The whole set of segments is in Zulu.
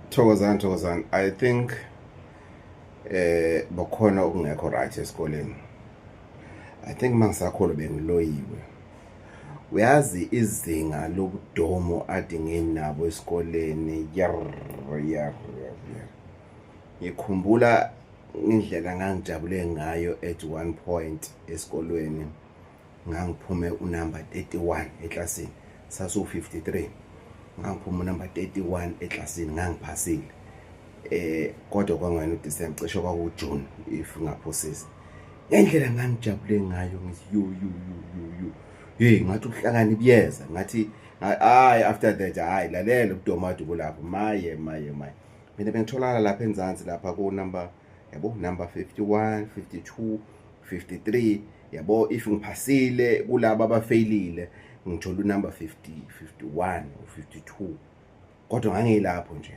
Thokozani, I think bakhona okungekho right esikoleni. I think mangisakhula bengiloyiwe. Uyazi izinga lobudomo ade nginabo esikoleni yar. Ngikhumbula indlela ngangijabule ngayo at one point esikolweni. Ngangiphume unumber 31 eklasini. Sasu 53. Ngangiphume unumber 31 eklasini ngangiphasile. Kodwa kwangena uDisemba cishe kwakuJune if ngaphosisi. Ngendlela ngangijabule ngayo ngithi hey ngathi ukuhlangana ibiyeza ngathi hayi after that hayi lalela ubudomado kulapho maye. Mina bengitholakala lapha eNzansi lapha ku number yabo number 51, 52, 53 yabo if ngiphasile kulabo abafailile ngithola unumber 50, 51 u 52 kodwa ngangilapho nje.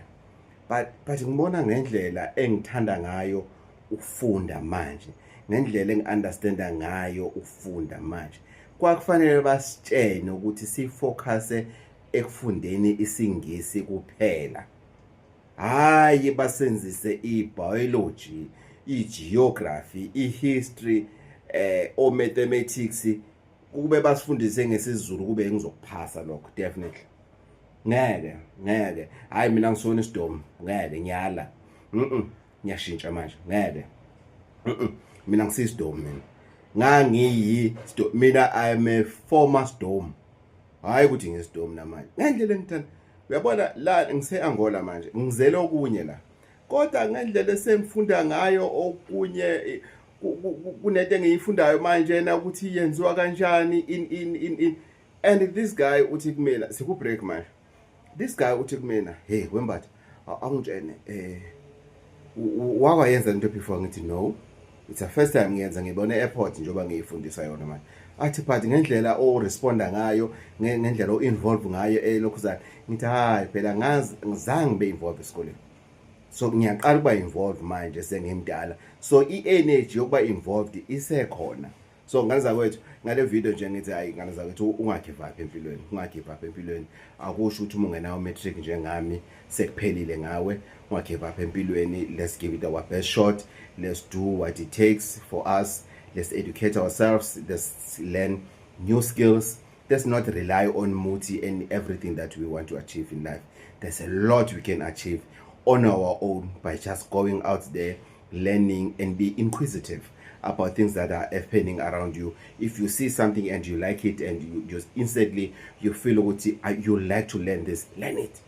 But ngibona ngendlela engithanda ngayo ukufunda manje, ngendlela engiunderstanda ngayo ukufunda manje. Kwakufanele basitshene ukuthi sifocuse ekufundeni isingisi kuphela. Hayi basenzise iBiology, iGeography, iHistory, oMathematics kube basifundise ngesiZulu kube ngizokuphasa lokho definitely. Ngeke hayi mina ngisona isidomo ngeke ngiyala ngiyashintsha manje ngeke mina ngisisidomo ngangiyi mina I am a former storm hayi ukuthi ngisidomo namanje ngendlela engithanda uyabona la ngise-Angola manje ngizele okunye la kodwa ngendlela esengifunda ngayo okunye kunento engiyifundayo manje na ukuthi yenziwa kanjani in and this guy uthi kumina siku break manje. This guy uthi kumina hey Wembathi angitshene wayenza into before ngithi no, it's a first time ngiyenza ngibona airport njengoba ngiyifundisa yona manje. Athi but ngendlela o responda ngayo ngendlela o involve ngayo lokhuzana ngithi hayi phela ngizange be involve esikoleni. So ngiyaqala ukuba involved manje sengimdala. So i-energy yokuba involved isekhona. So ngaliza kwethu ngale video nje ngithi hayi ngaliza kwethu ungagive up empilweni, ungagive up empilweni. Akusho ukuthi uma ungenawo matric njengami sekuphelile ngawe, ungagive up empilweni. Let's give it our best shot. Let's do what it takes for us. Let's educate ourselves. Let's learn new skills. Let's not rely on Muti and everything that we want to achieve in life. There's a lot we can achieve on our own by just going out there, learning and be inquisitive about things that are happening around you. If you see something and you like it and you just instantly you feel you like to learn this, learn it.